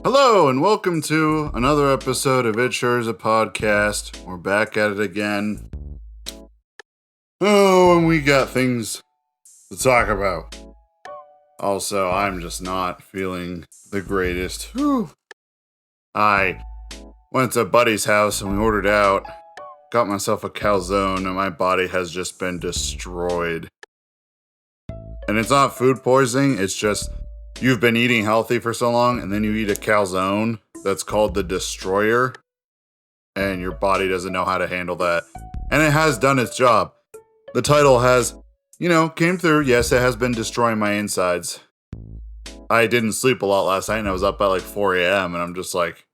Hello, and welcome to another episode of It Sure Is a Podcast. We're back at it again. Oh, and we got things to talk about. Also, I'm just not feeling the greatest. Whew. I went to a buddy's house and we ordered out. Got myself a calzone and my body has just been destroyed. And it's not food poisoning, it's just you've been eating healthy for so long, and then you eat a calzone that's called the Destroyer, and your body doesn't know how to handle that. And it has done its job. The title has, came through. Yes, it has been destroying my insides. I didn't sleep a lot last night, and I was up at like 4 a.m., and I'm just like,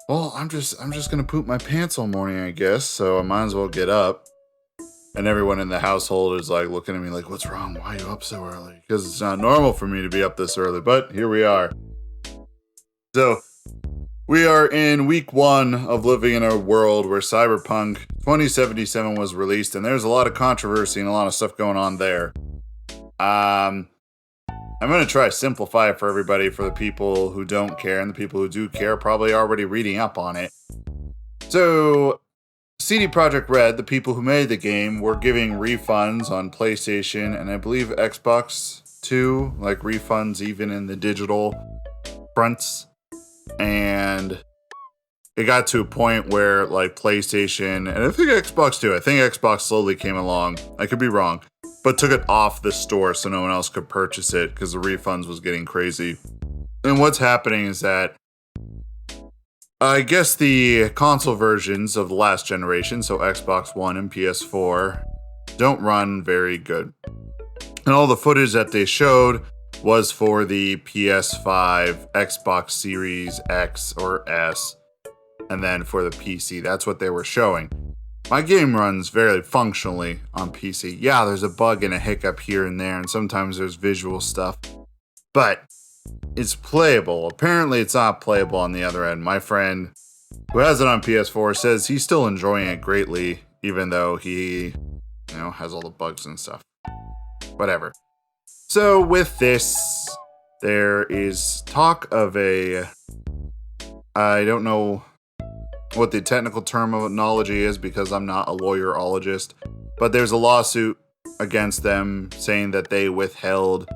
well, I'm just gonna poop my pants all morning, I guess, so I might as well get up. And everyone in the household is like looking at me like, what's wrong? Why are you up so early? Because it's not normal for me to be up this early, but here we are. So we are in week 1 of living in a world where Cyberpunk 2077 was released, and there's a lot of controversy and a lot of stuff going on there. I'm going to try to simplify it for everybody, for the people who don't care, and the people who do care probably already reading up on it. So CD Projekt Red, the people who made the game, were giving refunds on PlayStation and I believe Xbox too, like refunds even in the digital fronts. And it got to a point where like PlayStation, and I think Xbox too, I think Xbox slowly came along, I could be wrong, but took it off the store so no one else could purchase it because the refunds was getting crazy. And what's happening is that I guess the console versions of the last generation, so Xbox One and PS4, don't run very good. And all the footage that they showed was for the PS5, Xbox Series X or S, and then for the PC. That's what they were showing. My game runs very functionally on PC. Yeah, there's a bug and a hiccup here and there, and sometimes there's visual stuff. But it's playable. Apparently it's not playable on the other end. My friend who has it on PS4 says he's still enjoying it greatly, even though he, has all the bugs and stuff. Whatever. So with this, there is talk of I don't know what the technical terminology is because I'm not a lawyer-ologist, but there's a lawsuit against them saying that they withheld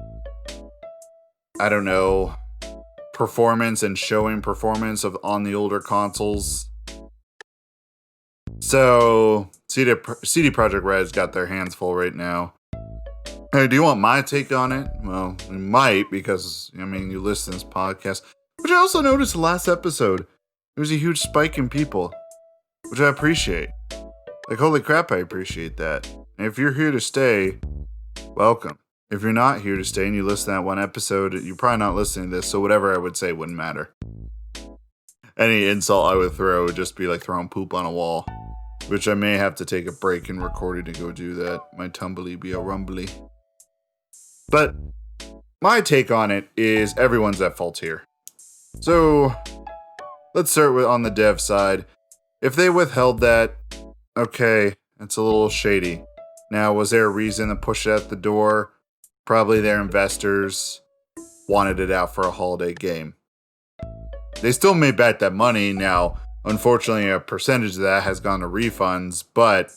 performance and showing performance on the older consoles. So CD Projekt Red's got their hands full right now. Hey, do you want my take on it? Well, we might, because you listen to this podcast. Which I also noticed the last episode, there was a huge spike in people, which I appreciate. Like, holy crap, I appreciate that. And if you're here to stay, welcome. If you're not here to stay and you listen to that one episode, you're probably not listening to this, so whatever I would say wouldn't matter. Any insult I would throw would just be like throwing poop on a wall, which I may have to take a break in recording to go do that. My tumbly be a rumbly. But my take on it is everyone's at fault here. So let's start with on the dev side. If they withheld that, okay, it's a little shady. Now, was there a reason to push it at the door? Probably their investors wanted it out for a holiday game. They still made back that money. Now, unfortunately, a percentage of that has gone to refunds, but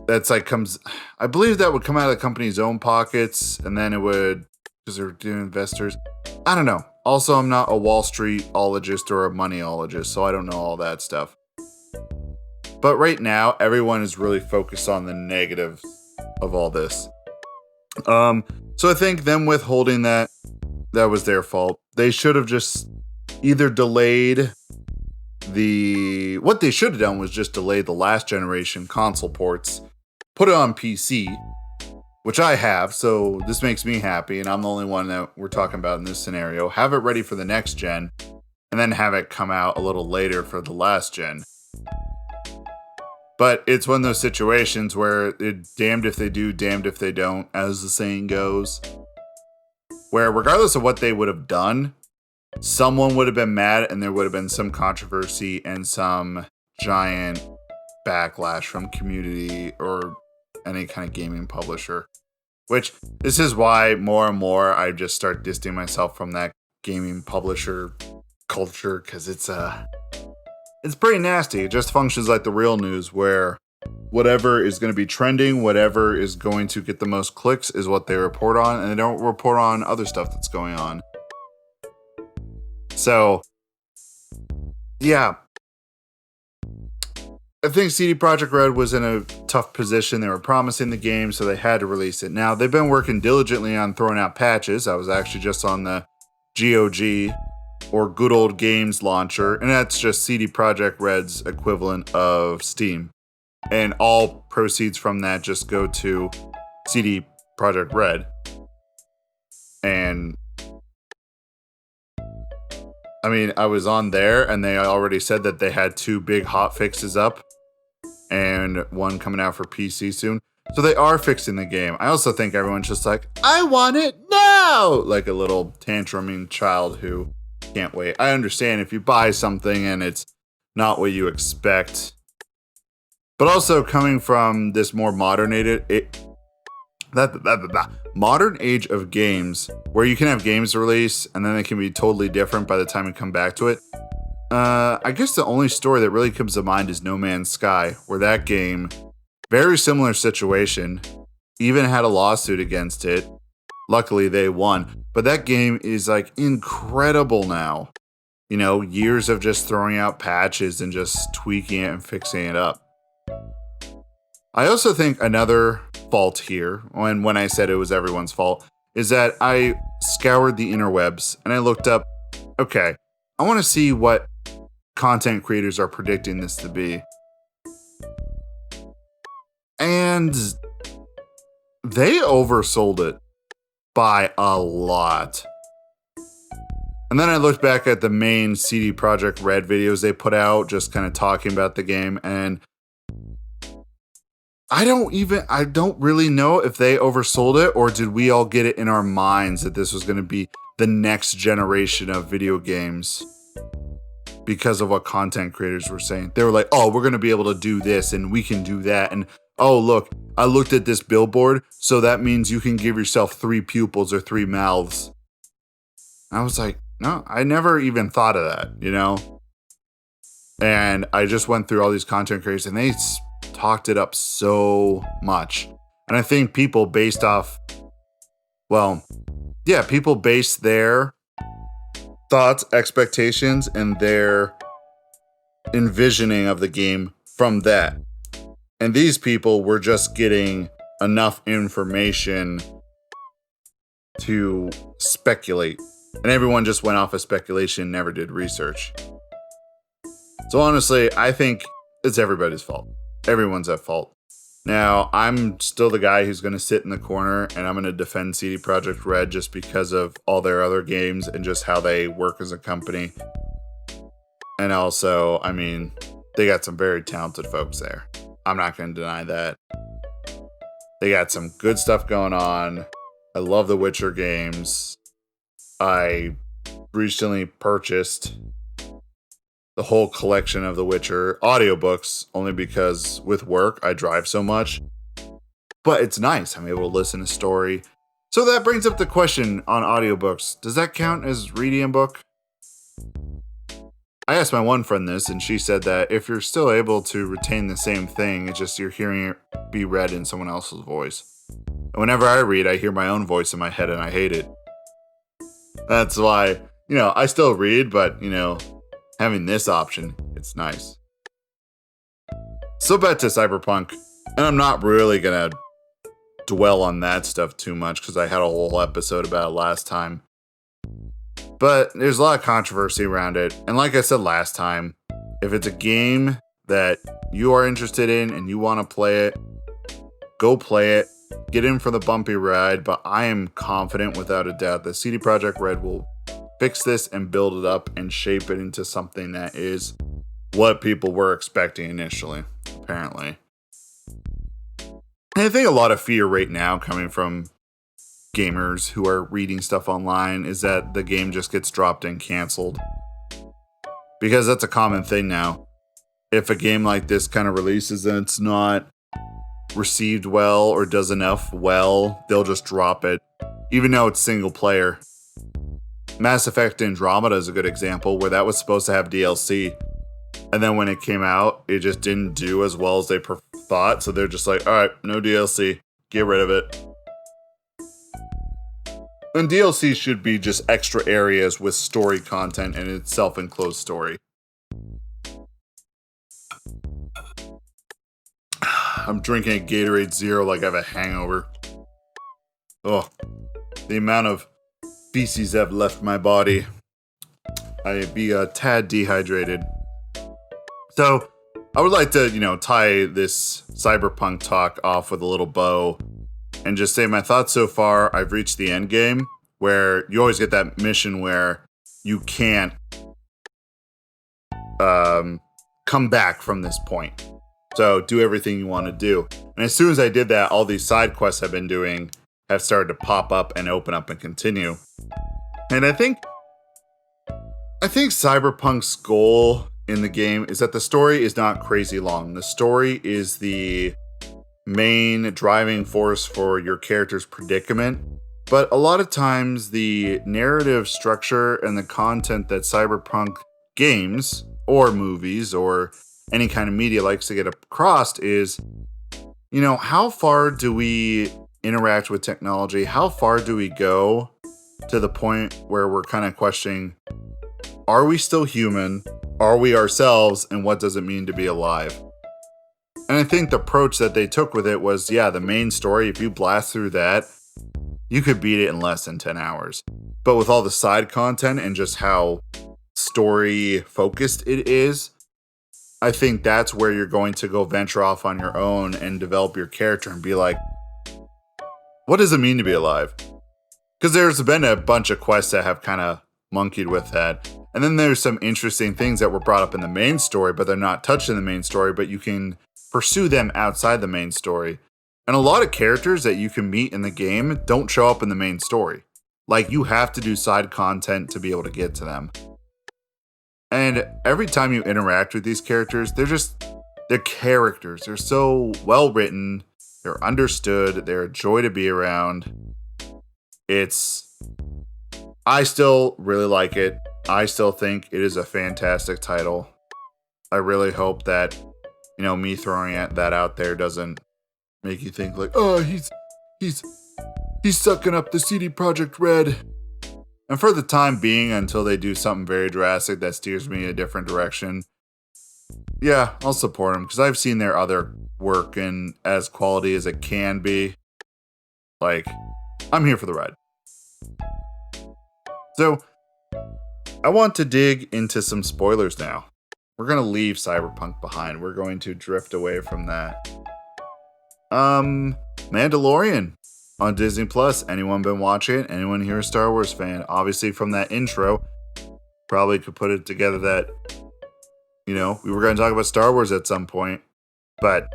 that's I believe that would come out of the company's own pockets, and then it would, because they're doing investors. I don't know. Also, I'm not a Wall Street-ologist or a money-ologist, so I don't know all that stuff. But right now, everyone is really focused on the negatives of all this. So I think them withholding that was their fault. They should have just either delayed what they should have done was just delay the last generation console ports, put it on PC, which I have, so this makes me happy, and I'm the only one that we're talking about in this scenario. Have it ready for the next gen, and then have it come out a little later for the last gen. But it's one of those situations where it's damned if they do, damned if they don't, as the saying goes. Where regardless of what they would have done, someone would have been mad and there would have been some controversy and some giant backlash from community or any kind of gaming publisher. Which, this is why more and more I just start distancing myself from that gaming publisher culture, because it's pretty nasty. It just functions like the real news, where whatever is going to be trending, whatever is going to get the most clicks is what they report on, and they don't report on other stuff that's going on. So, yeah. I think CD Projekt Red was in a tough position. They were promising the game, so they had to release it. Now, they've been working diligently on throwing out patches. I was actually just on the GOG, or Good Old Games launcher, and that's just CD Projekt Red's equivalent of Steam. And all proceeds from that just go to CD Projekt Red. And I mean, I was on there and they already said that they had 2 big hot fixes up and one coming out for PC soon. So they are fixing the game. I also think everyone's just like, I want it now! Like a little tantruming child who can't wait. I understand if you buy something and it's not what you expect. But also coming from this more modern age of games, where you can have games release and then they can be totally different by the time you come back to it. I guess the only story that really comes to mind is No Man's Sky, where that game, very similar situation, even had a lawsuit against it. Luckily they won, but that game is like incredible now. You know, years of just throwing out patches and just tweaking it and fixing it up. I also think another fault here, when I said it was everyone's fault, is that I scoured the interwebs and I looked up, okay, I want to see what content creators are predicting this to be. And they oversold it by a lot. And then I looked back at the main CD Projekt Red videos they put out, just kind of talking about the game, and I don't really know if they oversold it or did we all get it in our minds that this was going to be the next generation of video games because of what content creators were saying. They were like, oh, we're going to be able to do this and we can do that. And oh, look, I looked at this billboard, so that means you can give yourself 3 pupils or 3 mouths. I was like, no, I never even thought of that, you know? And I just went through all these content creators and they talked it up so much. And I think people based their thoughts, expectations, and their envisioning of the game from that. And these people were just getting enough information to speculate. And everyone just went off of speculation, never did research. So honestly, I think it's everybody's fault. Everyone's at fault. Now, I'm still the guy who's going to sit in the corner and I'm going to defend CD Projekt Red just because of all their other games and just how they work as a company. And also, I mean, they got some very talented folks there. I'm not going to deny that. They got some good stuff going on. I love the Witcher games. I recently purchased the whole collection of The Witcher audiobooks, only because with work, I drive so much. But it's nice. I'm able to listen to story. So that brings up the question on audiobooks. Does that count as reading a book? I asked my one friend this, and she said that if you're still able to retain the same thing, it's just you're hearing it be read in someone else's voice. And whenever I read, I hear my own voice in my head, and I hate it. That's why, I still read, but, having this option, it's nice. So back to Cyberpunk, and I'm not really gonna dwell on that stuff too much because I had a whole episode about it last time. But there's a lot of controversy around it, and like I said last time, if it's a game that you are interested in and you want to play it, go play it. Get in for the bumpy ride, but I am confident without a doubt that CD Projekt Red will fix this and build it up and shape it into something that is what people were expecting initially, apparently. And I think a lot of fear right now coming from gamers who are reading stuff online is that the game just gets dropped and canceled. Because that's a common thing now. If a game like this kind of releases and it's not received well or does enough well, they'll just drop it, even though it's single player. Mass Effect Andromeda is a good example where that was supposed to have DLC, and then when it came out, it just didn't do as well as they thought, so they're just like, alright, no DLC, get rid of it. And DLC should be just extra areas with story content and its self-enclosed story. I'm drinking a Gatorade Zero like I have a hangover. Oh, the amount of feces have left my body. I'd be a tad dehydrated. So, I would like to, tie this Cyberpunk talk off with a little bow and just say my thoughts so far. I've reached the end game where you always get that mission where you can't come back from this point. So do everything you want to do. And as soon as I did that, all these side quests I've been doing have started to pop up and open up and continue. And I think Cyberpunk's goal in the game is that the story is not crazy long. The story is the main driving force for your character's predicament. But a lot of times the narrative structure and the content that Cyberpunk games or movies or any kind of media likes to get across is, how far do we interact with technology? How far do we go to the point where we're kind of questioning, are we still human? Are we ourselves? And what does it mean to be alive? And I think the approach that they took with it was, the main story, if you blast through that, you could beat it in less than 10 hours. But with all the side content and just how story focused it is, I think that's where you're going to go venture off on your own and develop your character and be like, what does it mean to be alive? Because there's been a bunch of quests that have kind of monkeyed with that. And then there's some interesting things that were brought up in the main story, but they're not touched in the main story, but you can pursue them outside the main story. And a lot of characters that you can meet in the game don't show up in the main story. Like, you have to do side content to be able to get to them. And every time you interact with these characters, they're characters. They're so well written. They're understood. They're a joy to be around. I still really like it. I still think it is a fantastic title. I really hope that, me throwing that out there doesn't make you think like, oh, he's sucking up the CD Projekt Red. And for the time being, until they do something very drastic that steers me in a different direction, I'll support them because I've seen their other work and as quality as it can be. Like, I'm here for the ride. So, I want to dig into some spoilers now. We're going to leave Cyberpunk behind. We're going to drift away from that. Mandalorian on Disney Plus. Anyone been watching it? Anyone here a Star Wars fan? Obviously, from that intro, probably could put it together that, we were going to talk about Star Wars at some point, but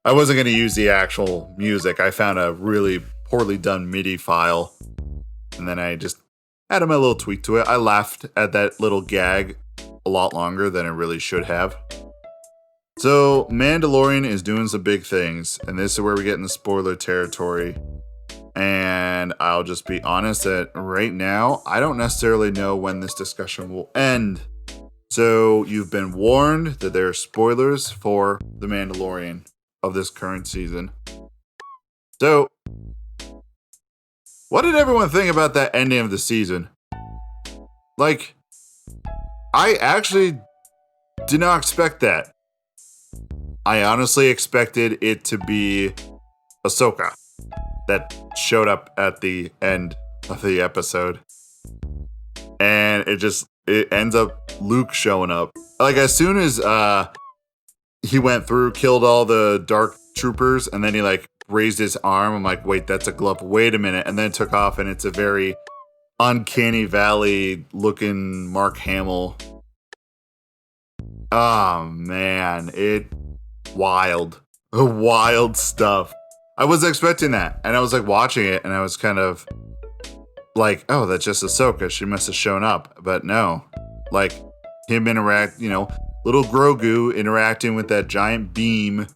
I wasn't going to use the actual music. I found a really poorly done MIDI file, and then I just added my little tweak to it. I laughed at that little gag a lot longer than I really should have. So, Mandalorian is doing some big things, and this is where we get in the spoiler territory. And I'll just be honest that right now, I don't necessarily know when this discussion will end. So, you've been warned that there are spoilers for The Mandalorian of this current season. So, what did everyone think about that ending of the season? Like, I actually did not expect that. I honestly expected it to be Ahsoka that showed up at the end of the episode. And it just it ends up Luke showing up. Like, as soon as he went through, killed all the dark troopers, and then he like raised his arm, I'm like, wait, that's a glove. Wait a minute. And then it took off, and it's a very uncanny valley looking Mark Hamill. Oh man, wild stuff. I was expecting that, and I was like watching it, and I was kind of like, oh, that's just Ahsoka. She must have shown up, but no, like him little Grogu interacting with that giant beam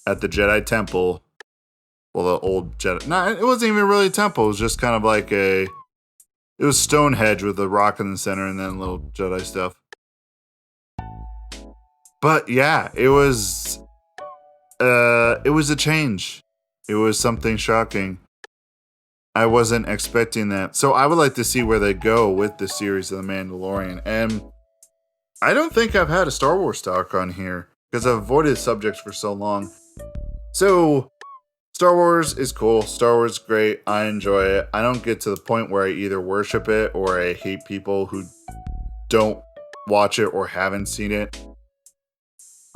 at the Jedi Temple. Well, the old Jedi. No, it wasn't even really a temple. It was just kind of like it was Stonehenge with a rock in the center and then little Jedi stuff. But yeah, it was a change. It was something shocking. I wasn't expecting that. So I would like to see where they go with the series of The Mandalorian. And I don't think I've had a Star Wars talk on here because I've avoided subjects for so long. So Star Wars is cool. Star Wars is great. I enjoy it. I don't get to the point where I either worship it or I hate people who don't watch it or haven't seen it.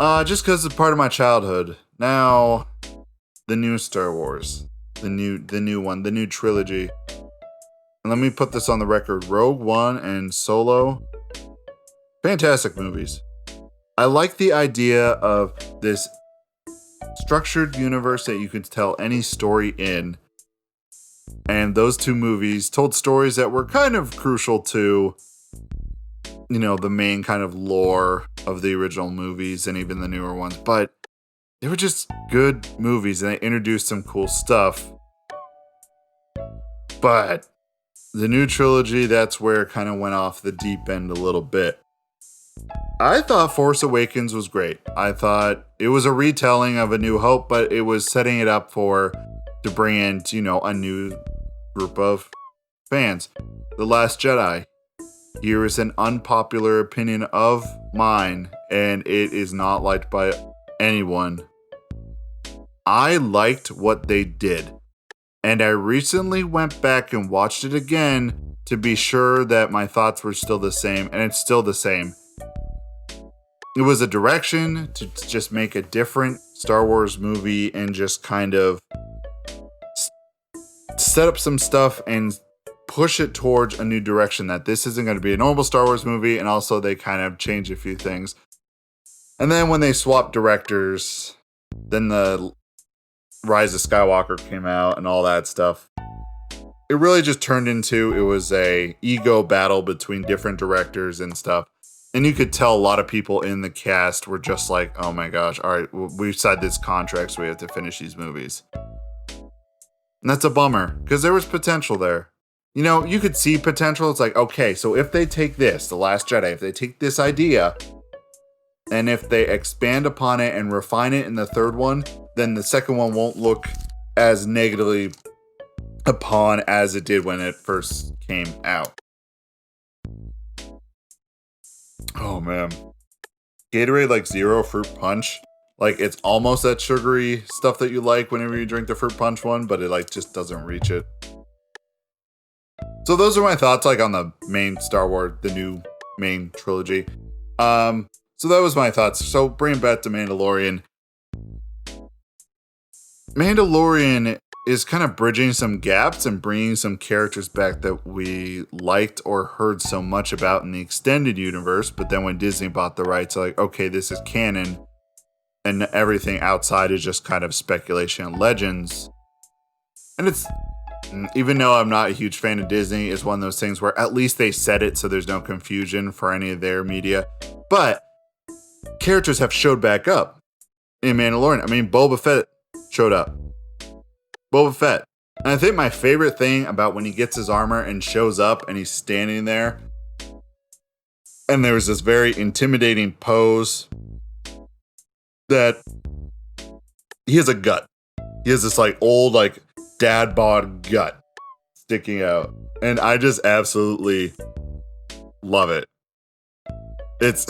Just because it's part of my childhood. Now, the new Star Wars. The new one. The new trilogy. And let me put this on the record. Rogue One and Solo. Fantastic movies. I like the idea of this structured universe that you could tell any story in. And those two movies told stories that were kind of crucial to, the main kind of lore of the original movies and even the newer ones. But they were just good movies and they introduced some cool stuff. But the new trilogy, that's where it kind of went off the deep end a little bit. I thought Force Awakens was great. I thought it was a retelling of A New Hope, but it was setting it up to bring in, a new group of fans. The Last Jedi. Here is an unpopular opinion of mine, and it is not liked by anyone. I liked what they did, and I recently went back and watched it again to be sure that my thoughts were still the same, and it's still the same. It was a direction to just make a different Star Wars movie and just kind of set up some stuff and push it towards a new direction, that this isn't going to be a normal Star Wars movie, and also they kind of change a few things. And then when they swapped directors, then the Rise of Skywalker came out and all that stuff. It really just turned into, it was a ego battle between different directors and stuff. And you could tell a lot of people in the cast were just like, oh my gosh, all right, we've signed this contract, so we have to finish these movies. And that's a bummer, because there was potential there. You could see potential. It's like, okay, so if they take this, The Last Jedi, if they take this idea, and if they expand upon it and refine it in the third one, then the second one won't look as negatively upon as it did when it first came out. Oh man. Gatorade like Zero Fruit Punch. Like, it's almost that sugary stuff that you like whenever you drink the Fruit Punch one, but it like just doesn't reach it. So those are my thoughts like on the main Star Wars, the new main trilogy. So that was my thoughts. So bringing back to Mandalorian. Mandalorian is kind of bridging some gaps and bringing some characters back that we liked or heard so much about in the extended universe. But then when Disney bought the rights, like, okay, this is canon. And everything outside is just kind of speculation and legends. And it's, even though I'm not a huge fan of Disney, it's one of those things where at least they said it so there's no confusion for any of their media. But characters have showed back up in Mandalorian. I mean, Boba Fett showed up. Boba Fett. And I think my favorite thing about when he gets his armor and shows up and he's standing there, and there was this very intimidating pose that he has a gut. He has this like old like dad bod gut sticking out. And I just absolutely love it. It's,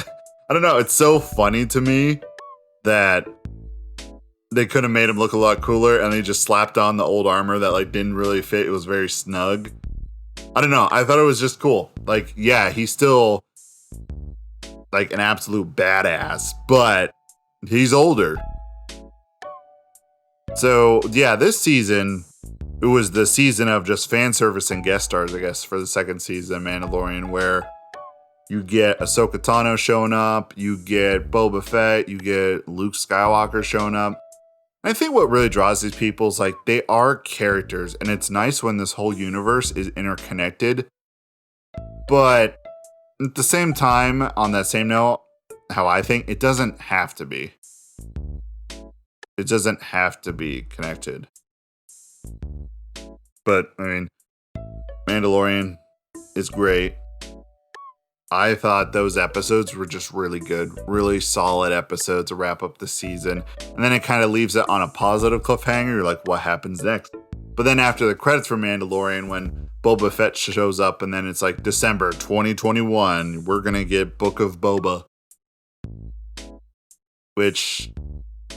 I don't know, it's so funny to me that they could have made him look a lot cooler and they just slapped on the old armor that like didn't really fit. It was very snug. I don't know. I thought it was just cool. Like, yeah, he still like an absolute badass, but he's older. So yeah, this season, it was the season of just fan service and guest stars, I guess, for the second season of Mandalorian, where you get Ahsoka Tano showing up, you get Boba Fett, you get Luke Skywalker showing up. And I think what really draws these people is like they are characters, and it's nice when this whole universe is interconnected. But at the same time, on that same note, how I think it doesn't have to be. It doesn't have to be connected. But I mean, Mandalorian is great. I thought those episodes were just really good, really solid episodes to wrap up the season. And then it kind of leaves it on a positive cliffhanger. You're like, what happens next? But then after the credits for Mandalorian, when Boba Fett shows up, and then it's like December 2021, we're going to get Book of Boba. Which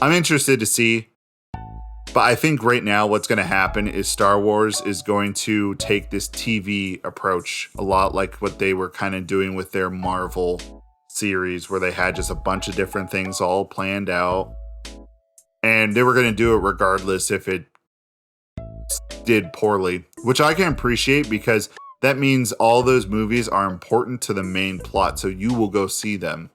I'm interested to see. But I think right now what's going to happen is Star Wars is going to take this TV approach a lot like what they were kind of doing with their Marvel series, where they had just a bunch of different things all planned out. And they were going to do it regardless if it did poorly, which I can appreciate because that means all those movies are important to the main plot. So you will go see them.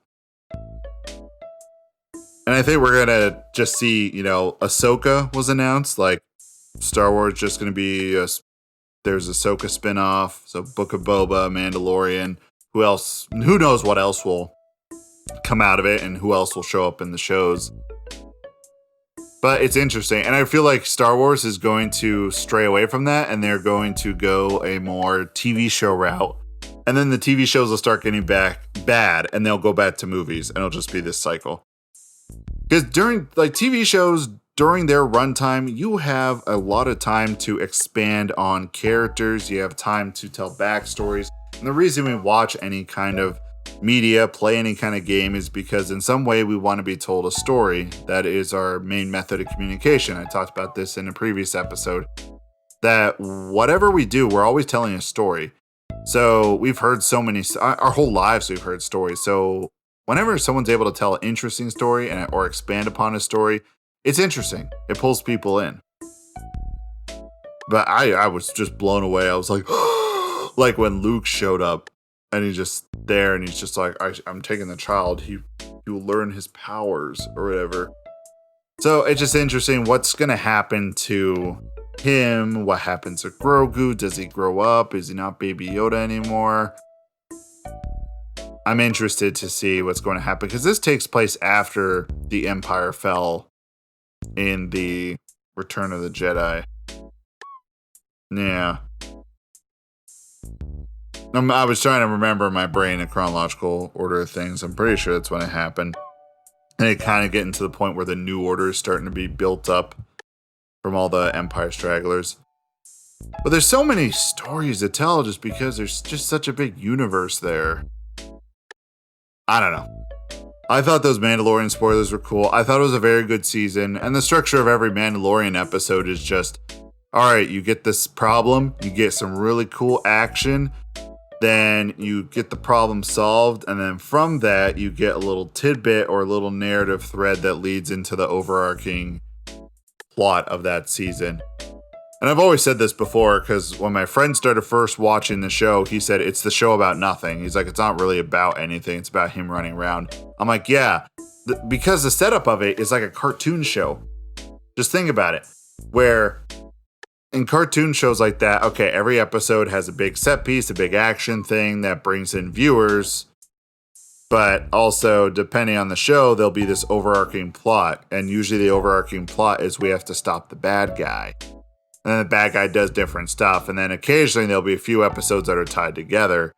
And I think we're going to just see, Ahsoka was announced. Like, Star Wars just going to be, there's Ahsoka spinoff. So Book of Boba, Mandalorian. Who else? Who knows what else will come out of it and who else will show up in the shows. But it's interesting. And I feel like Star Wars is going to stray away from that. And they're going to go a more TV show route. And then the TV shows will start getting back bad. And they'll go back to movies. And it'll just be this cycle. Because during TV shows, during their runtime, you have a lot of time to expand on characters. You have time to tell backstories. And the reason we watch any kind of media, play any kind of game, is because in some way we want to be told a story. That is our main method of communication. I talked about this in a previous episode. That whatever we do, we're always telling a story. So we've heard so many, our whole lives we've heard stories. So whenever someone's able to tell an interesting story or expand upon a story, it's interesting. It pulls people in. But I was just blown away. I was like, like when Luke showed up and he's just there and he's just like, I'm taking the child. He will learn his powers or whatever. So it's just interesting what's going to happen to him. What happens to Grogu? Does he grow up? Is he not Baby Yoda anymore? I'm interested to see what's going to happen because this takes place after the Empire fell in the Return of the Jedi. Yeah. I was trying to remember in my brain a chronological order of things. I'm pretty sure that's when it happened. And it kind of getting to the point where the New Order is starting to be built up from all the Empire stragglers. But there's so many stories to tell just because there's just such a big universe there. I don't know. I thought those Mandalorian spoilers were cool. I thought it was a very good season. And the structure of every Mandalorian episode is just, all right, you get this problem, you get some really cool action, then you get the problem solved, and then from that, you get a little tidbit or a little narrative thread that leads into the overarching plot of that season. And I've always said this before, because when my friend started first watching the show, he said, it's the show about nothing. He's like, it's not really about anything. It's about him running around. I'm like, yeah, because the setup of it is like a cartoon show. Just think about it. Where in cartoon shows like that, okay, every episode has a big set piece, a big action thing that brings in viewers. But also, depending on the show, there'll be this overarching plot. And usually the overarching plot is we have to stop the bad guy. And then the bad guy does different stuff. And then occasionally there'll be a few episodes that are tied together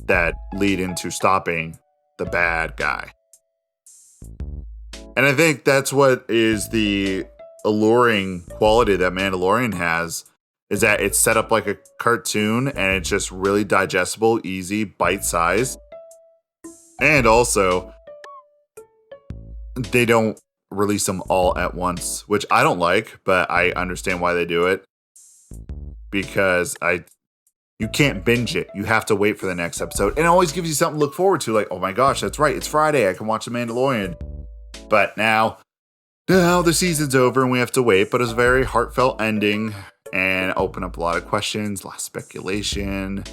that lead into stopping the bad guy. And I think that's what is the alluring quality that Mandalorian has, is that it's set up like a cartoon and it's just really digestible, easy, bite-sized. And also, they don't release them all at once, which I don't like, but I understand why they do it. Because You can't binge it. You have to wait for the next episode. And it always gives you something to look forward to. Like, oh my gosh, that's right. It's Friday. I can watch The Mandalorian. But now the season's over and we have to wait. But it's a very heartfelt ending and open up a lot of questions, a lot of speculation.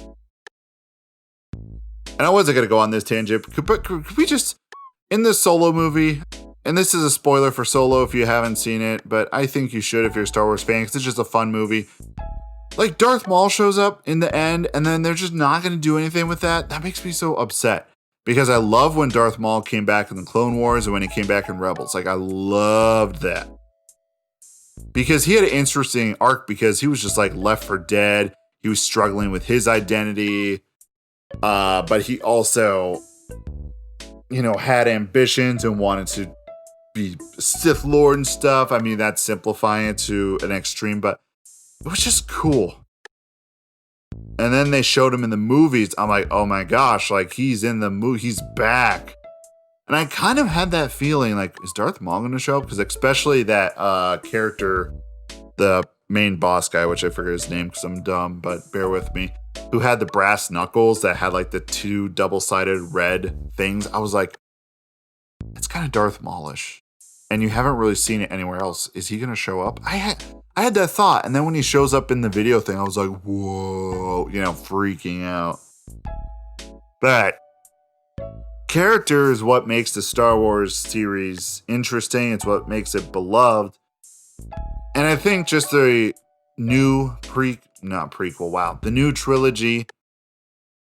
And I wasn't going to go on this tangent, but could we just, in this Solo movie, and this is a spoiler for Solo if you haven't seen it, but I think you should if you're a Star Wars fan, because it's just a fun movie. Like, Darth Maul shows up in the end, and then they're just not going to do anything with that. That makes me so upset. Because I love when Darth Maul came back in the Clone Wars and when he came back in Rebels. Like, I loved that. Because he had an interesting arc because he was just, like, left for dead. He was struggling with his identity. But he also, had ambitions and wanted to be Sith Lord and stuff. I mean, that's simplifying it to an extreme, but it was just cool. And then they showed him in the movies. I'm like, oh my gosh, like he's in the movie, he's back. And I kind of had that feeling like, is Darth Maul going to show up? Because especially that character, the main boss guy, which I forget his name because I'm dumb, but bear with me, who had the brass knuckles that had like the two double-sided red things. I was like, it's kind of Darth Maulish. And you haven't really seen it anywhere else. Is he going to show up? I had that thought. And then when he shows up in the video thing, I was like, whoa, freaking out. But character is what makes the Star Wars series interesting. It's what makes it beloved. And I think just the new the new trilogy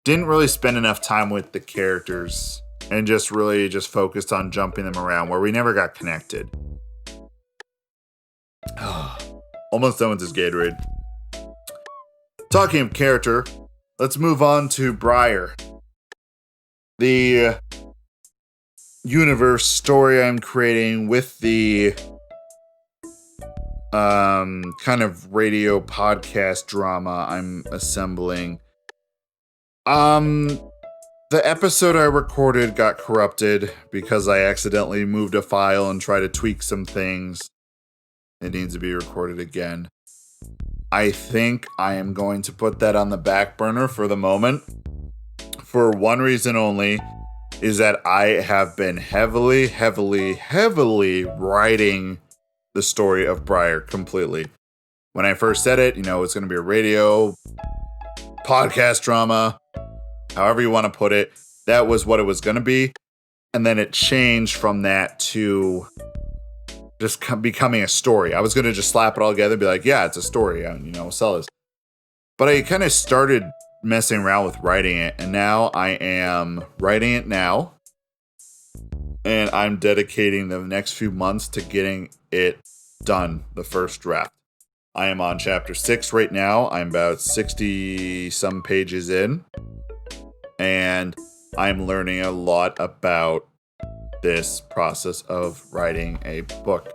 didn't really spend enough time with the characters and just really focused on jumping them around where we never got connected. Almost done with this Gatorade. Talking of character, let's move on to Briar. The universe story I'm creating with the kind of radio podcast drama I'm assembling. The episode I recorded got corrupted because I accidentally moved a file and tried to tweak some things. It needs to be recorded again. I think I am going to put that on the back burner for the moment. For one reason only, is that I have been heavily writing the story of Briar completely. When I first said it, it's going to be a radio podcast drama, however you want to put it. That was what it was going to be. And then it changed from that to just becoming a story. I was going to just slap it all together and be like, yeah, it's a story, and, sell this. But I kind of started messing around with writing it, and now I am writing it now. And I'm dedicating the next few months to getting it done, the first draft. I am on chapter 6 right now. I'm about 60 some pages in. And I'm learning a lot about this process of writing a book.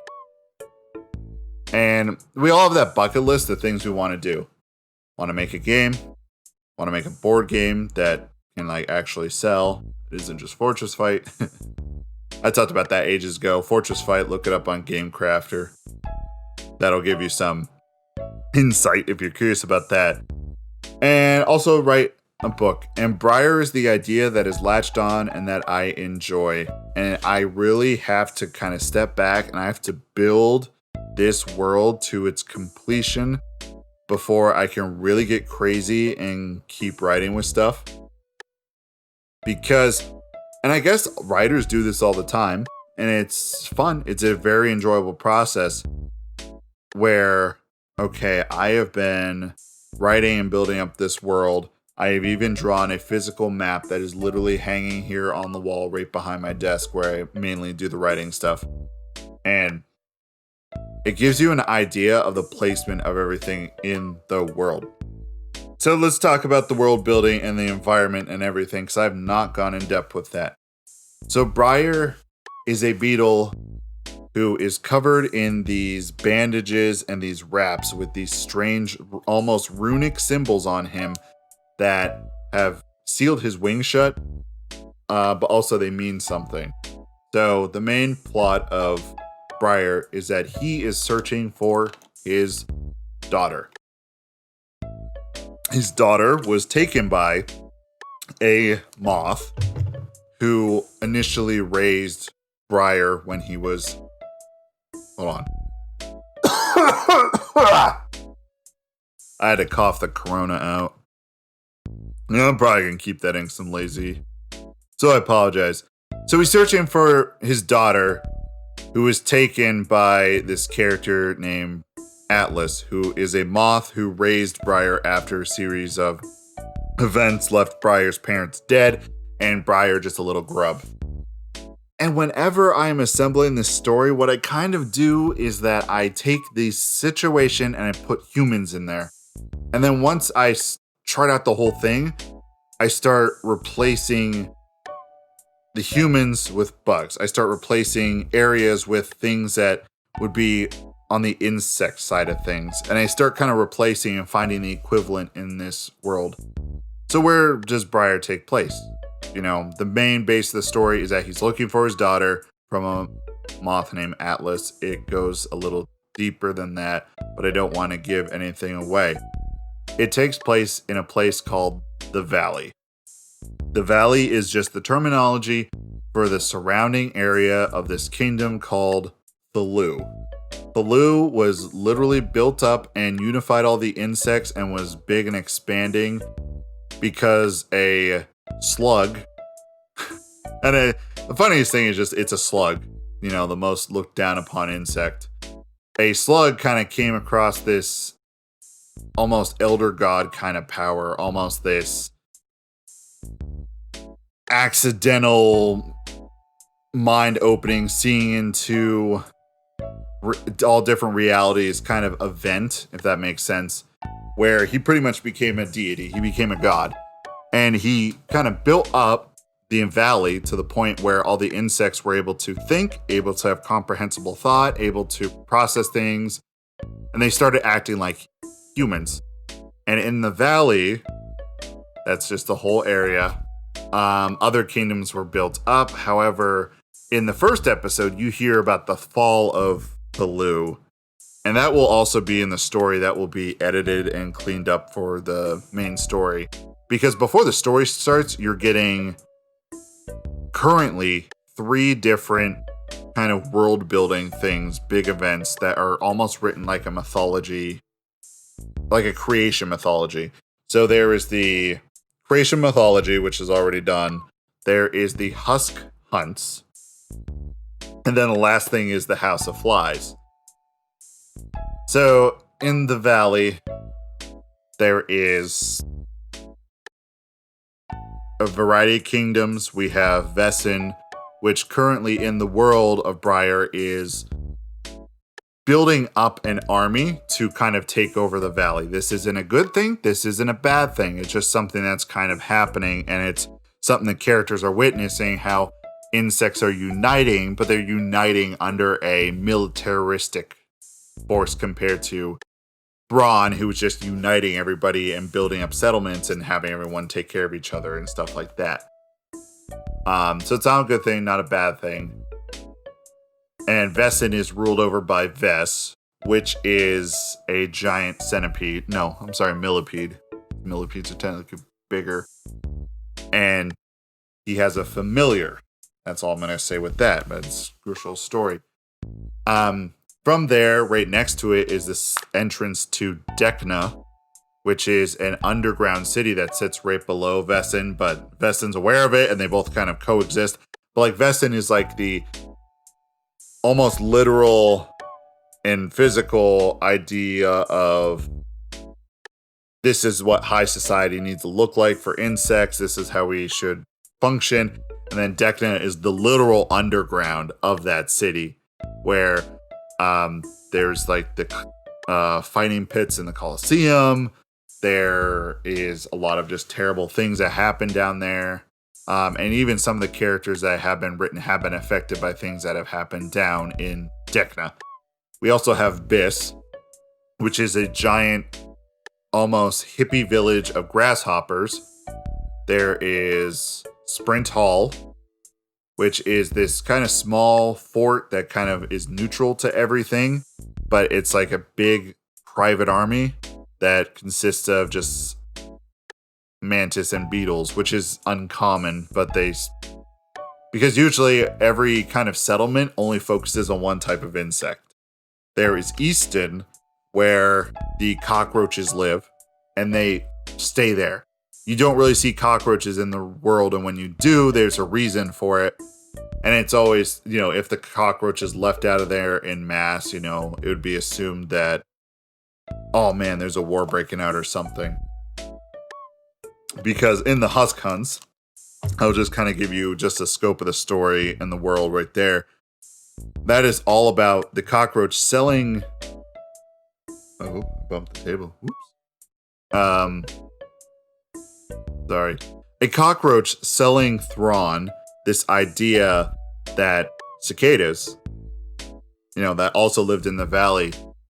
And we all have that bucket list of things we want to do. Want to make a game. Want to make a board game that can actually sell. It isn't just Fortress Fight. I talked about that ages ago. Fortress Fight, look it up on Game Crafter. That'll give you some insight if you're curious about that. And also write a book. And Briar is the idea that is latched on and that I enjoy. And I really have to kind of step back and I have to build this world to its completion before I can really get crazy and keep writing with stuff. Because, and I guess writers do this all the time, and it's fun. It's a very enjoyable process where, okay, I have been writing and building up this world. I have even drawn a physical map that is literally hanging here on the wall right behind my desk where I mainly do the writing stuff. And it gives you an idea of the placement of everything in the world. So let's talk about the world building and the environment and everything, because I've not gone in depth with that. So Briar is a beetle who is covered in these bandages and these wraps with these strange, almost runic symbols on him that have sealed his wings shut, but also they mean something. So the main plot of Briar is that he is searching for his daughter. his daughter was taken by a moth who initially raised Briar when he was... Hold on. I had to cough the corona out. I'm probably going to keep that in because I'm lazy. So I apologize. So he's searching for his daughter, who was taken by this character named Atlas, who is a moth who raised Briar after a series of events left Briar's parents dead, and Briar just a little grub. And whenever I am assembling this story, what I kind of do is that I take the situation and I put humans in there. And then once I chart out the whole thing, I start replacing the humans with bugs. I start replacing areas with things that would be on the insect side of things. And I start kind of replacing and finding the equivalent in this world. So where does Briar take place? You know, the main base of the story is that he's looking for his daughter from a moth named Atlas. It goes a little deeper than that, but I don't want to give anything away. It takes place in a place called the Valley. The Valley is just the terminology for the surrounding area of this kingdom called Thulu. Thulu was literally built up and unified all the insects and was big and expanding because a slug, and the funniest thing is just it's a slug, you know, the most looked down upon insect. A slug kind of came across this almost elder god kind of power, almost this accidental mind opening, seeing into all different realities kind of event, if that makes sense, where he pretty much became a deity. He became a god. And he kind of built up the valley to the point where all the insects were able to think, able to have comprehensible thought, able to process things, and they started acting like humans. And in the valley, that's just the whole area, other kingdoms were built up. However, in the first episode, you hear about the fall of Thulu, and that will also be in the story that will be edited and cleaned up for the main story. Because before the story starts, you're getting currently 3 different kind of world building things, big events that are almost written like a mythology, like a creation mythology. So there is the creation mythology, which is already done. There is the husk hunts. And then the last thing is the House of Flies. So in the valley, there is a variety of kingdoms. We have Vessin, which currently in the world of Briar is building up an army to kind of take over the valley. This isn't a good thing. This isn't a bad thing. It's just something that's kind of happening, and it's something the characters are witnessing, how insects are uniting, but they're uniting under a militaristic force compared to Braun, who was just uniting everybody and building up settlements and having everyone take care of each other and stuff like that. So it's not a good thing, not a bad thing. And Vessin is ruled over by Vess, which is a giant centipede. No, I'm sorry, millipede. Millipedes are technically bigger. And he has a familiar. That's all I'm going to say with that, but it's a crucial story. From there, right next to it is this entrance to Dekna, which is an underground city that sits right below Vessin, but Vessin's aware of it, and they both kind of coexist. But like Vessin is like the almost literal and physical idea of this is what high society needs to look like for insects. This is how we should function. And then Dekna is the literal underground of that city, where there's like the fighting pits in the Colosseum. There is a lot of just terrible things that happen down there. And even some of the characters that have been written have been affected by things that have happened down in Dekna. We also have Biss, which is a giant, almost hippie village of grasshoppers. There is Sprint Hall, which is this kind of small fort that kind of is neutral to everything, but it's like a big private army that consists of just mantis and beetles, which is uncommon, but because usually every kind of settlement only focuses on one type of insect. There is Easton, where the cockroaches live, and they stay there. You don't really see cockroaches in the world, and when you do, there's a reason for it. And it's always, if the cockroach is left out of there in mass, it would be assumed that, oh man, there's a war breaking out or something. Because in the Husk Hunts, I'll just kind of give you just a scope of the story and the world right there. That is all about the cockroach selling... Oh, bumped the table. Oops. Sorry. A cockroach selling Thrawn this idea that cicadas, that also lived in the valley,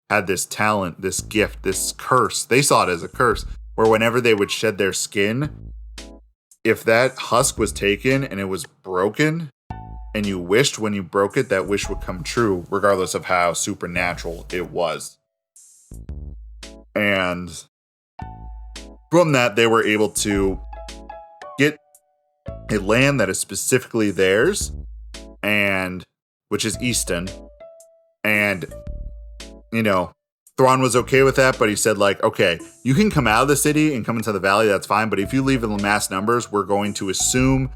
had this talent, this gift, this curse. They saw it as a curse, where whenever they would shed their skin, if that husk was taken and it was broken, and you wished when you broke it, that wish would come true, regardless of how supernatural it was. And from that, they were able to get a land that is specifically theirs, and which is Easton. And, Thrawn was okay with that, but he said, okay, you can come out of the city and come into the valley, that's fine, but if you leave in mass numbers, we're going to assume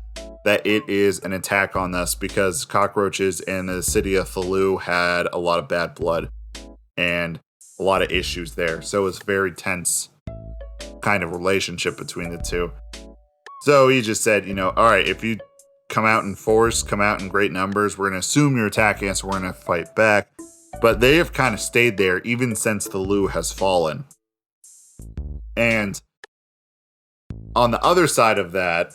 that it is an attack on us, because cockroaches in the city of Thulu had a lot of bad blood and a lot of issues there. So it was a very tense kind of relationship between the two. So he just said, all right, if you come out in force, come out in great numbers, we're going to assume you're attacking us, we're going to fight back. But they have kind of stayed there even since Thulu has fallen. And on the other side of that,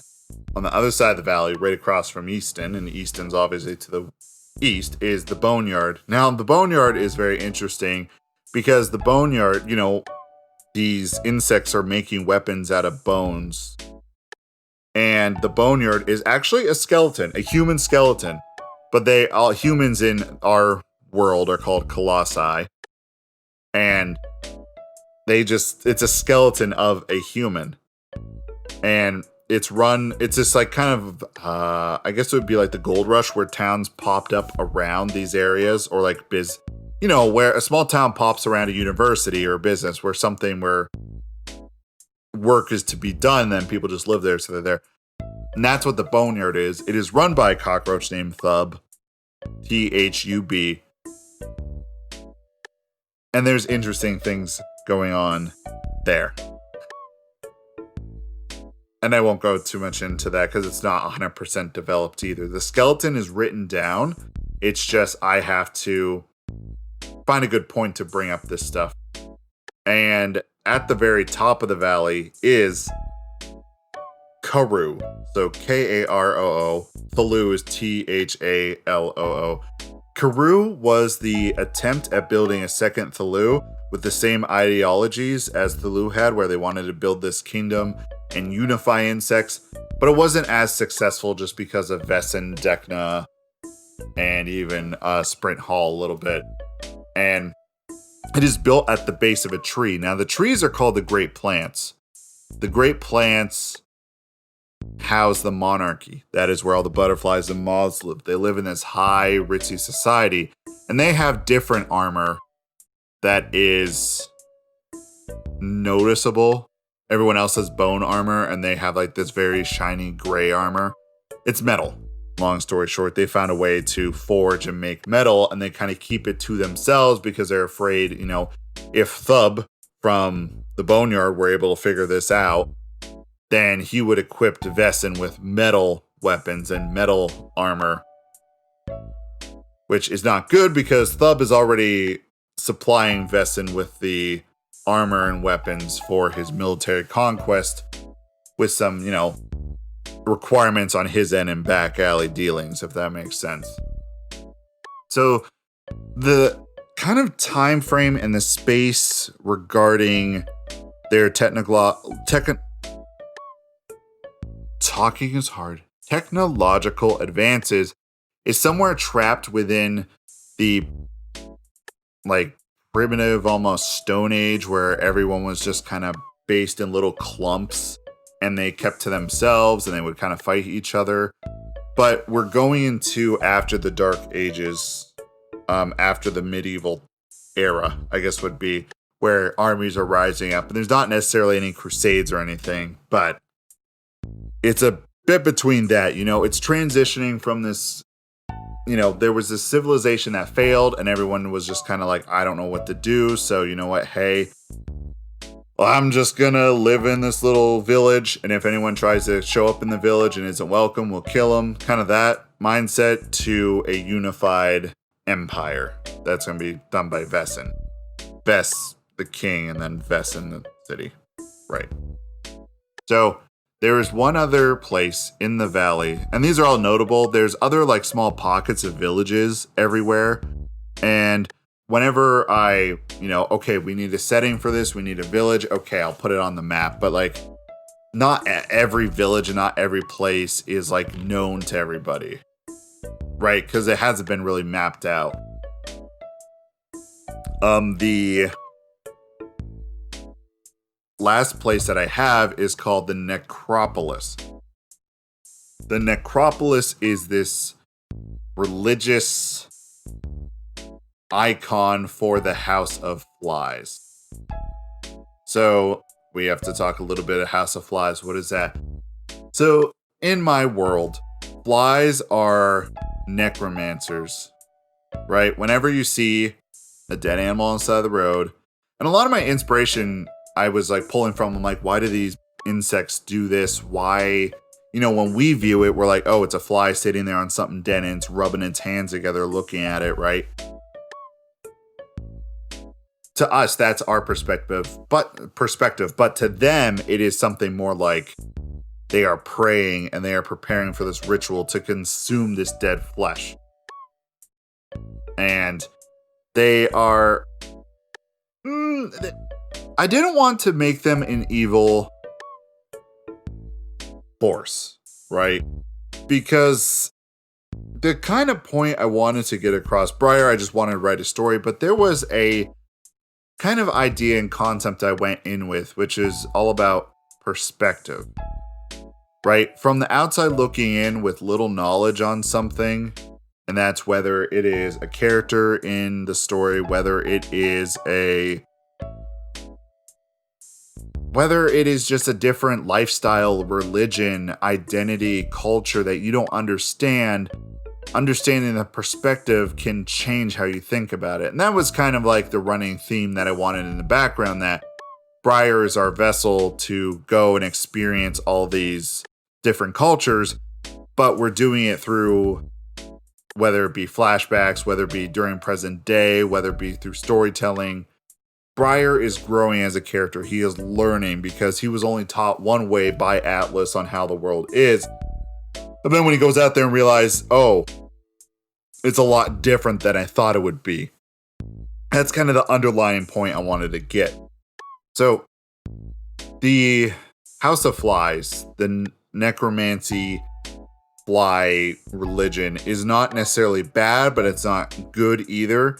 on the other side of the valley, right across from Easton, and Easton's obviously to the east, is the Boneyard. Now, the Boneyard is very interesting because the Boneyard, these insects are making weapons out of bones. And the Boneyard is actually a skeleton, a human skeleton. But all humans in our world are called colossi. And it's a skeleton of a human. And it's just like kind of, I guess it would be like the gold rush where towns popped up around these areas, or like where a small town pops around a university or a business where work is to be done, then people just live there, so they're there. And that's what the Boneyard is. It is run by a cockroach named Thub, Thub. And there's interesting things going on there. And I won't go too much into that because it's not 100% developed either. The skeleton is written down. It's just I have to find a good point to bring up this stuff. And at the very top of the valley is Karoo. So Karoo. Thulu is Thaloo. Karoo was the attempt at building a second Thulu with the same ideologies as Thulu had, where they wanted to build this kingdom and unify insects, but it wasn't as successful just because of Vessin, Dekna, and even Sprint Hall a little bit. And it is built at the base of a tree. Now, the trees are called the Great Plants. The Great Plants house the monarchy. That is where all the butterflies and moths live. They live in this high, ritzy society, and they have different armor that is noticeable. Everyone else has bone armor, and they have like this very shiny gray armor. It's metal. Long story short, they found a way to forge and make metal, and they kind of keep it to themselves because they're afraid, if Thub from the Boneyard were able to figure this out, then he would equip Vessin with metal weapons and metal armor, which is not good because Thub is already supplying Vessin with the armor and weapons for his military conquest with some, requirements on his end and back alley dealings, if that makes sense. So the kind of time frame and the space regarding their technological advances is somewhere trapped within the primitive, almost Stone Age, where everyone was just kind of based in little clumps and they kept to themselves and they would kind of fight each other. But we're going into after the Dark Ages, after the medieval era, I guess would be, where armies are rising up. And there's not necessarily any crusades or anything, but it's a bit between that. It's transitioning from this, there was this civilization that failed and everyone was just kind of like, I don't know what to do. So you know what? Hey, well, I'm just gonna live in this little village, and if anyone tries to show up in the village and isn't welcome, we'll kill them. Kind of that mindset to a unified empire. That's gonna be done by Vessen. Vess, the king, and then Vessen, the city. Right. So there is one other place in the valley, and these are all notable. There's other like small pockets of villages everywhere, and whenever I, okay, we need a setting for this, we need a village, okay, I'll put it on the map. But like, not every village and not every place is like known to everybody, right? Because it hasn't been really mapped out. The last place that I have is called the Necropolis. The Necropolis is this religious icon for the House of Flies. So we have to talk a little bit of House of Flies. What is that? So in my world, flies are necromancers, right? Whenever you see a dead animal on the side of the road, and a lot of my inspiration I was like pulling from, I'm like, why do these insects do this? Why, when we view it, we're like, oh, it's a fly sitting there on something dead and it's rubbing its hands together looking at it, right? To us, that's our perspective, but to them, it is something more like they are praying and they are preparing for this ritual to consume this dead flesh. And they are, I didn't want to make them an evil force, right? Because the kind of point I wanted to get across, Briar, I just wanted to write a story, but there was a kind of idea and concept I went in with, which is all about perspective, right? From the outside looking in with little knowledge on something, and that's whether it is a character in the story, whether it is just a different lifestyle, religion, identity, culture that you don't understand. Understanding the perspective can change how you think about it. And that was kind of like the running theme that I wanted in the background, that Briar is our vessel to go and experience all these different cultures, but we're doing it through, whether it be flashbacks, whether it be during present day, whether it be through storytelling. Briar is growing as a character. He is learning because he was only taught one way by Atlas on how the world is. But then when he goes out there and realizes, oh, it's a lot different than I thought it would be. That's kind of the underlying point I wanted to get. So, the House of Flies, the necromancy fly religion, is not necessarily bad, but it's not good either.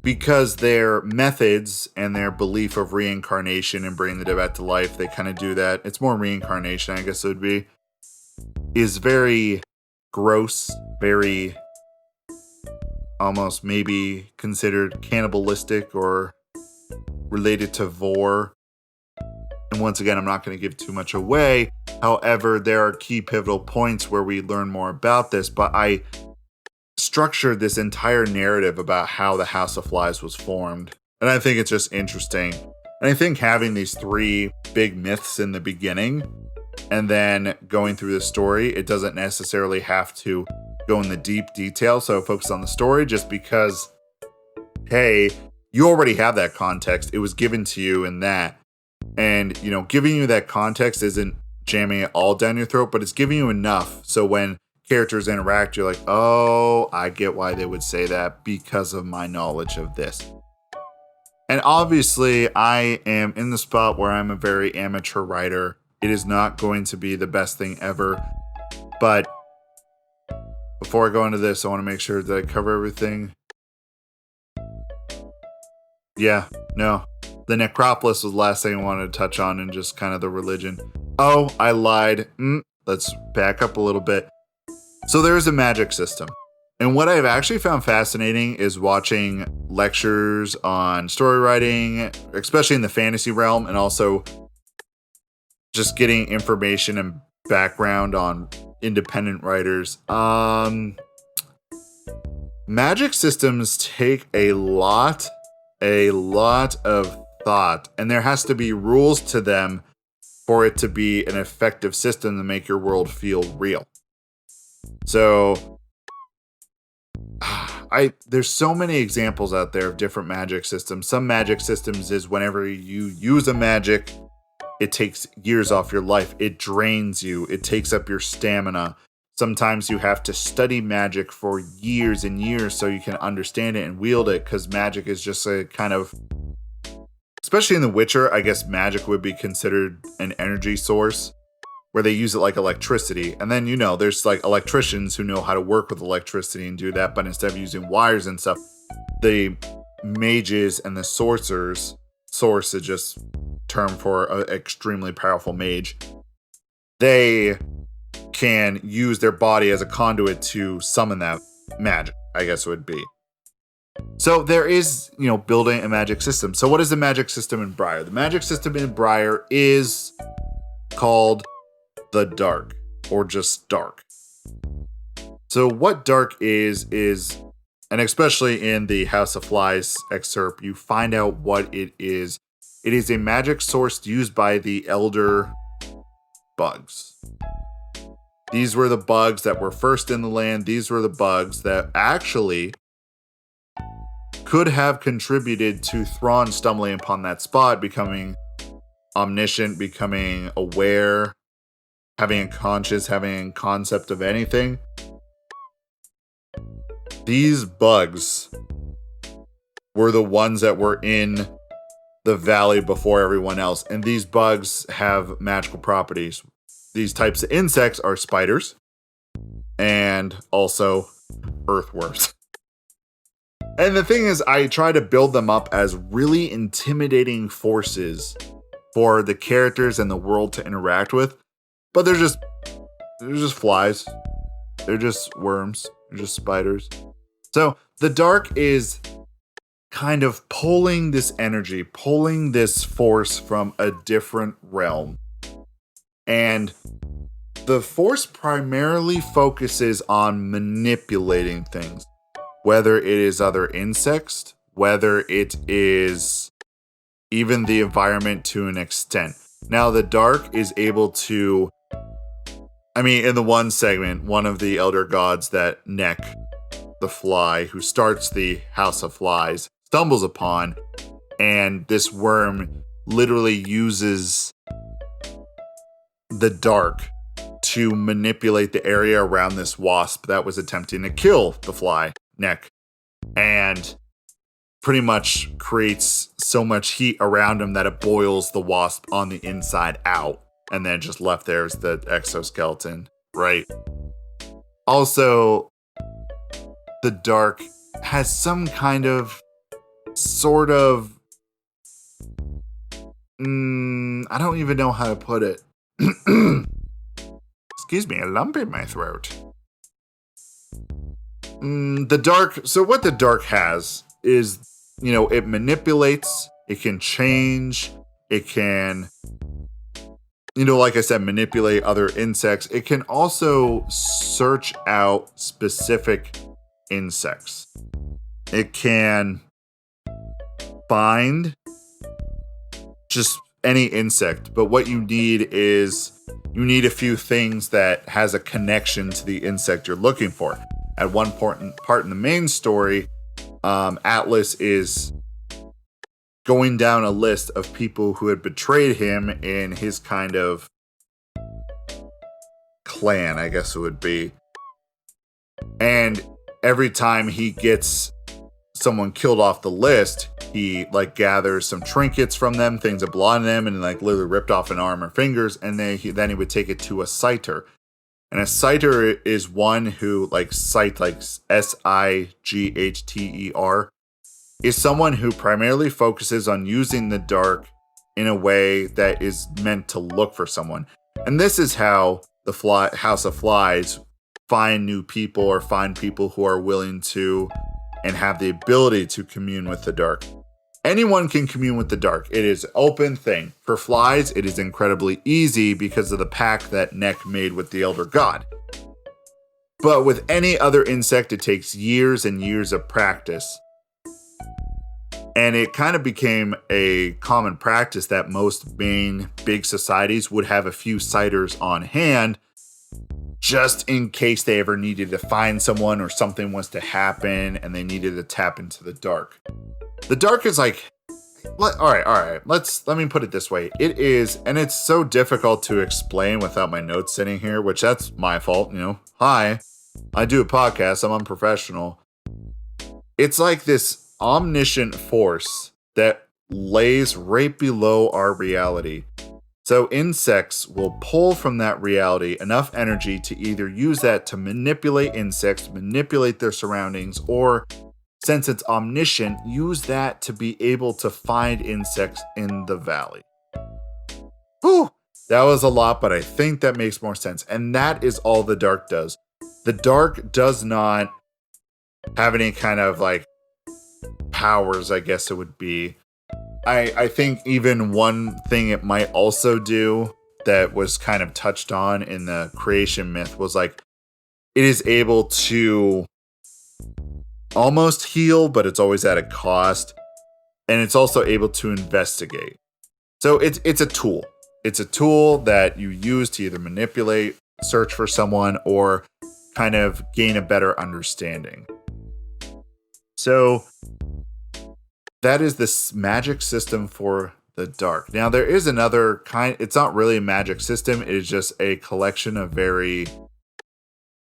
Because their methods and their belief of reincarnation and bringing the dead back to life, they kind of do that. It's more reincarnation, I guess it would be. Is very gross, very almost maybe considered cannibalistic or related to vor. And once again, I'm not going to give too much away. However, there are key pivotal points where we learn more about this, but I structured this entire narrative about how the House of Flies was formed. And I think it's just interesting. And I think having these three big myths in the beginning and then going through the story, it doesn't necessarily have to go in the deep detail. So focus on the story just because, hey, you already have that context. It was given to you in that. And, giving you that context isn't jamming it all down your throat, but it's giving you enough. So when characters interact, you're like, oh, I get why they would say that because of my knowledge of this. And obviously, I am in the spot where I'm a very amateur writer. It is not going to be the best thing ever. But before I go into this, I want to make sure that I cover everything. Yeah, no. The Necropolis was the last thing I wanted to touch on, and just kind of the religion. Oh, I lied. Let's back up a little bit. So there is a magic system. And what I've actually found fascinating is watching lectures on story writing, especially in the fantasy realm, and also just getting information and background on independent writers. Magic systems take a lot of thought, and there has to be rules to them for it to be an effective system to make your world feel real. So there's so many examples out there of different magic systems. Some magic systems is whenever you use a magic, it takes years off your life. It drains you. It takes up your stamina. Sometimes you have to study magic for years and years so you can understand it and wield it, because magic is just a kind of, especially in The Witcher, I guess magic would be considered an energy source where they use it like electricity. And then, there's like electricians who know how to work with electricity and do that, but instead of using wires and stuff, the mages and the sorcerers, source is just term for an extremely powerful mage, they can use their body as a conduit to summon that magic, I guess it would be. So there is, building a magic system. So what is the magic system in Briar? The magic system in Briar is called the Dark, or just Dark. So what Dark is, and especially in the House of Flies excerpt, you find out what it is. It is a magic source used by the Elder bugs. These were the bugs that were first in the land. These were the bugs that actually could have contributed to Thrawn stumbling upon that spot, becoming omniscient, becoming aware, having a conscious, having a concept of anything. These bugs were the ones that were in the valley before everyone else. And these bugs have magical properties. These types of insects are spiders and also earthworms. And the thing is, I try to build them up as really intimidating forces for the characters and the world to interact with. But they're just flies. They're just worms. They're just spiders. So the Dark is kind of pulling this energy, pulling this force from a different realm. And the force primarily focuses on manipulating things, whether it is other insects, whether it is even the environment to an extent. Now, the Dark is able to, in the one segment, one of the elder gods that Neck, the fly, who starts the House of Flies, stumbles upon, and this worm literally uses the Dark to manipulate the area around this wasp that was attempting to kill the fly, Neck, and pretty much creates so much heat around him that it boils the wasp on the inside out, and then just left there is the exoskeleton, right? Also, the Dark has some kind of, sort of, I don't even know how to put it. Excuse me, a lump in my throat. The Dark, so what the Dark has is, it manipulates, it can change, it can, like I said, manipulate other insects. It can also search out specific insects. It can find just any insect, but what you need is you need a few things that has a connection to the insect you're looking for. At one part in the main story, Atlas is going down a list of people who had betrayed him in his kind of clan, I guess it would be. And every time he gets someone killed off the list, he gathers some trinkets from them, things that belong to them, and literally ripped off an arm or fingers, and then he would take it to a citer. And a citer is one who, cite, Sighter, is someone who primarily focuses on using the Dark in a way that is meant to look for someone. And this is how the House of Flies find new people, or find people who are willing to and have the ability to commune with the dark. Anyone can commune with the dark. It is an open thing. For flies, it is incredibly easy because of the pact that Neck made with the Elder God. But with any other insect, it takes years and years of practice. And it kind of became a common practice that most main big societies would have a few sighters on hand, just in case they ever needed to find someone or something was to happen and they needed to tap into the dark. The dark is like, all right. Let me put it this way. It is, and it's so difficult to explain without my notes sitting here, which that's my fault, Hi, I do a podcast. I'm unprofessional. It's like this omniscient force that lays right below our reality. So insects will pull from that reality enough energy to either use that to manipulate insects, manipulate their surroundings, or since it's omniscient, use that to be able to find insects in the valley. Whew, that was a lot, but I think that makes more sense. And that is all the dark does. The dark does not have any kind of like powers, I guess it would be. I think even one thing it might also do that was kind of touched on in the creation myth was like, it is able to almost heal, but it's always at a cost. And it's also able to investigate. So it's a tool. It's a tool that you use to either manipulate, search for someone, or kind of gain a better understanding. So that is this magic system for the dark. Now, there is another kind. It's not really a magic system. It is just a collection of very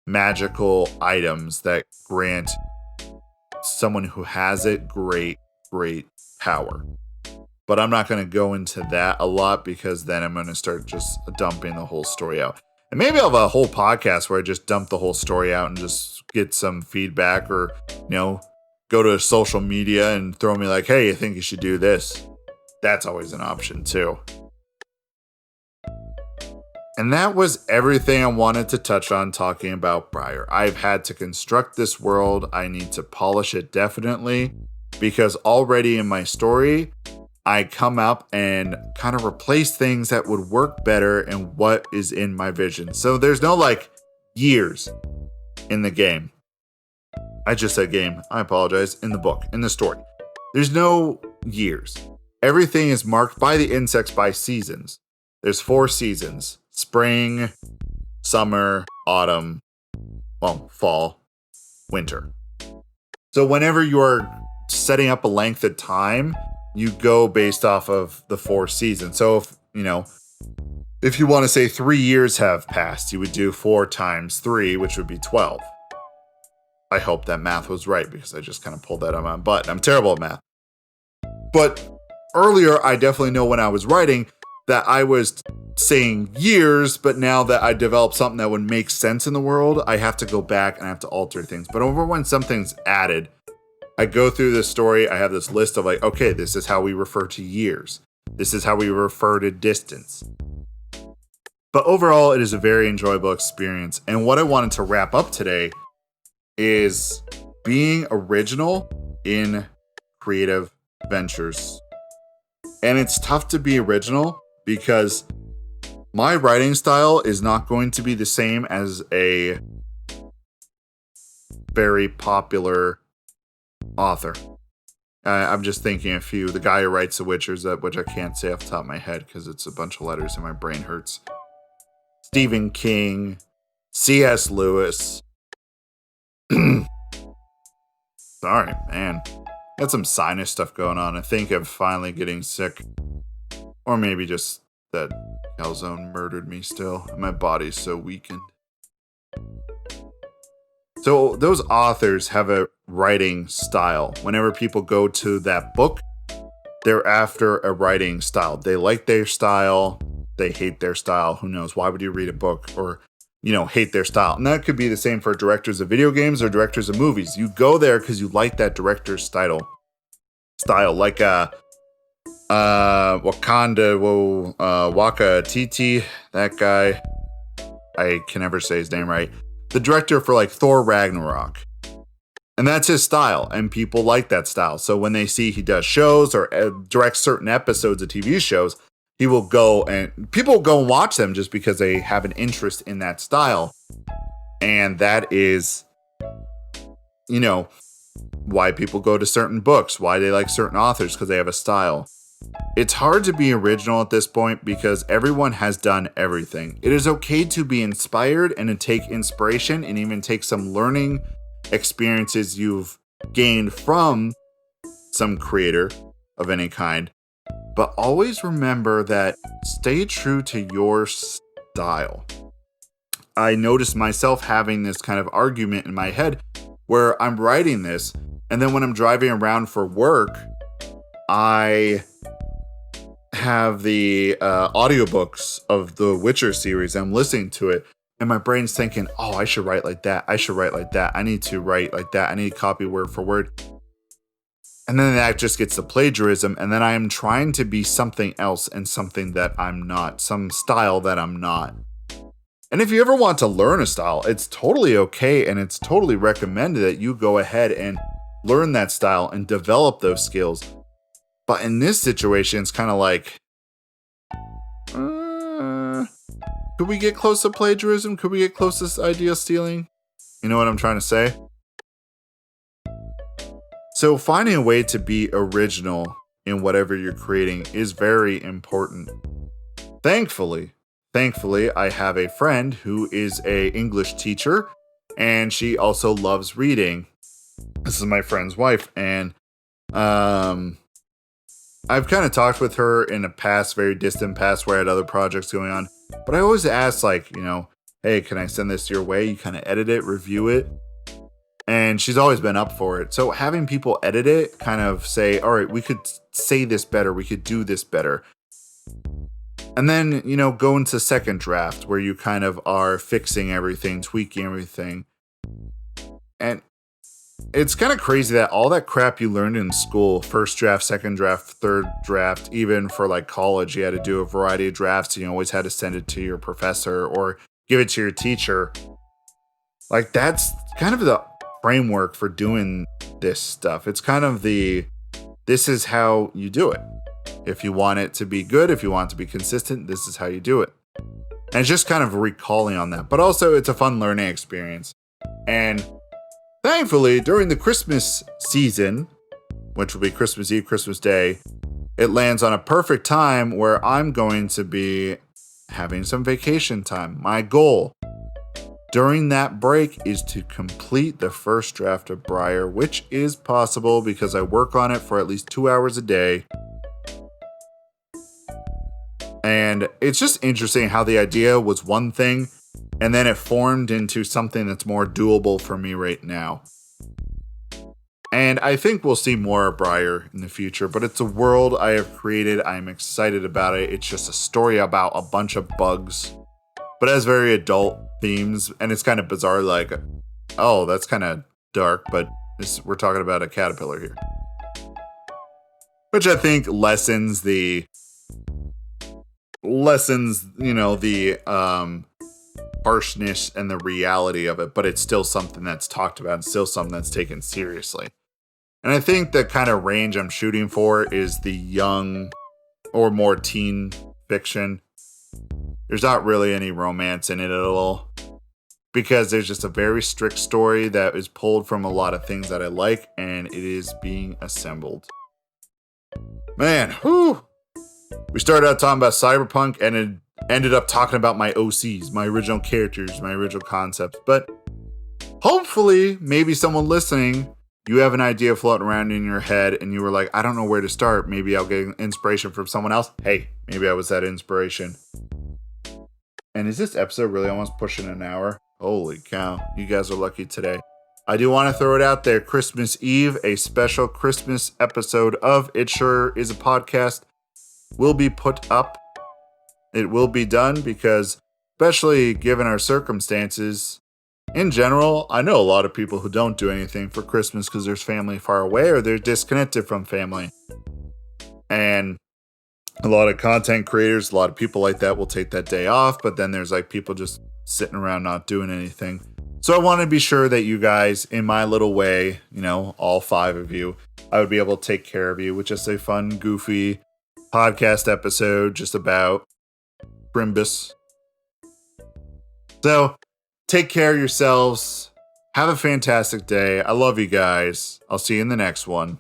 magical items that grant someone who has it great power. But I'm not going to go into that a lot because then I'm going to start just dumping the whole story out. And maybe I'll have a whole podcast where I just dump the whole story out and just get some feedback, or, go to social media and throw me like, hey, I think you should do this. That's always an option too. And that was everything I wanted to touch on talking about Briar. I've had to construct this world. I need to polish it definitely, because already in my story, I come up and kind of replace things that would work better in what is in my vision. So there's no like years in the game. I just said game. I apologize. In the book, in the story, there's no years. Everything is marked by the insects by seasons. There's 4 seasons: spring, summer, autumn, fall, winter. So whenever you're setting up a length of time, you go based off of the 4 seasons. So if you want to say 3 years have passed, you would do 4 times 3, which would be 12. I hope that math was right, because I just kind of pulled that out of my butt. I'm terrible at math. But earlier, I definitely know when I was writing that I was saying years, but now that I developed something that would make sense in the world, I have to go back and I have to alter things. But over when something's added, I go through this story, I have this list of like, okay, this is how we refer to years. This is how we refer to distance. But overall, it is a very enjoyable experience. And what I wanted to wrap up today is being original in creative ventures. And it's tough to be original because my writing style is not going to be the same as a very popular author. I'm just thinking a few. The guy who writes The Witchers, which I can't say off the top of my head because it's a bunch of letters and my brain hurts. Stephen King, C.S. Lewis. Sorry, man. Got some sinus stuff going on. I think I'm finally getting sick. Or maybe just that calzone murdered me still. My body's so weakened. So those authors have a writing style. Whenever people go to that book, they're after a writing style. They like their style. They hate their style. Who knows? Why would you read a book or hate their style? And that could be the same for directors of video games or directors of movies. You go there because you like that director's style. Like Waka Titi, that guy. I can never say his name right. The director for like Thor Ragnarok. And that's his style, and people like that style. So when they see he does shows or directs certain episodes of TV shows, he will go and people will go and watch them just because they have an interest in that style. And that is, you know, why people go to certain books, why they like certain authors, because they have a style. It's hard to be original at this point because everyone has done everything. It is okay to be inspired and to take inspiration and even take some learning experiences you've gained from some creator of any kind. But always remember that stay true to your style. I noticed myself having this kind of argument in my head where I'm writing this, and then when I'm driving around for work, I have the audiobooks of the Witcher series. I'm listening to it, and my brain's thinking, oh, I should write like that. I should write like that. I need to write like that. I need to copy word for word. And then that just gets to plagiarism, and then I am trying to be something else and something that I'm not, some style that I'm not. And if you ever want to learn a style, it's totally okay, and it's totally recommended that you go ahead and learn that style and develop those skills. But in this situation, it's kind of like, could we get close to plagiarism? Could we get close to idea stealing? You know what I'm trying to say? So finding a way to be original in whatever you're creating is very important. Thankfully, I have a friend who is an English teacher, and she also loves reading. This is my friend's wife, and I've kind of talked with her in a past, very distant past, where I had other projects going on. But I always ask, like, hey, can I send this your way? You kind of edit it, review it. And she's always been up for it. So having people edit it, kind of say, all right, we could say this better. We could do this better. And then, go into second draft where you kind of are fixing everything, tweaking everything. And it's kind of crazy that all that crap you learned in school, first draft, second draft, third draft, even for like college, you had to do a variety of drafts. You always had to send it to your professor or give it to your teacher. Like, that's kind of the framework for doing this stuff. It's kind of this is how you do it. If you want it to be good, if you want it to be consistent, this is how you do it. And it's just kind of recalling on that. But also, it's a fun learning experience. And thankfully, during the Christmas season, which will be Christmas Eve, Christmas Day, it lands on a perfect time where I'm going to be having some vacation time. My goal during that break is to complete the first draft of Briar, which is possible because I work on it for at least 2 hours a day. And it's just interesting how the idea was one thing, and then it formed into something that's more doable for me right now. And I think we'll see more of Briar in the future, but it's a world I have created. I'm excited about it. It's just a story about a bunch of bugs, but it has very adult themes, and it's kind of bizarre, like, oh, that's kind of dark, but we're talking about a caterpillar here. Which I think lessens the harshness and the reality of it, but it's still something that's talked about and still something that's taken seriously. And I think the kind of range I'm shooting for is the young or more teen fiction. There's not really any romance in it at all, because there's just a very strict story that is pulled from a lot of things that I like, and it is being assembled. Man, whew. We started out talking about Cyberpunk, and it ended up talking about my OCs, my original characters, my original concepts. But hopefully, maybe someone listening, you have an idea floating around in your head, and you were like, I don't know where to start. Maybe I'll get inspiration from someone else. Hey, maybe I was that inspiration. And is this episode really almost pushing an hour? Holy cow, you guys are lucky today. I do want to throw it out there. Christmas Eve, a special Christmas episode of It Sure Is a Podcast will be put up. It will be done because, especially given our circumstances, in general, I know a lot of people who don't do anything for Christmas because there's family far away or they're disconnected from family. And A lot of content creators, a lot of people like that will take that day off, but then there's like people just sitting around not doing anything. So I want to be sure that you guys, in my little way, you know, all 5 of you, I would be able to take care of you with just a fun, goofy podcast episode just about Brimbus. So take care of yourselves. Have a fantastic day. I love you guys. I'll see you in the next one.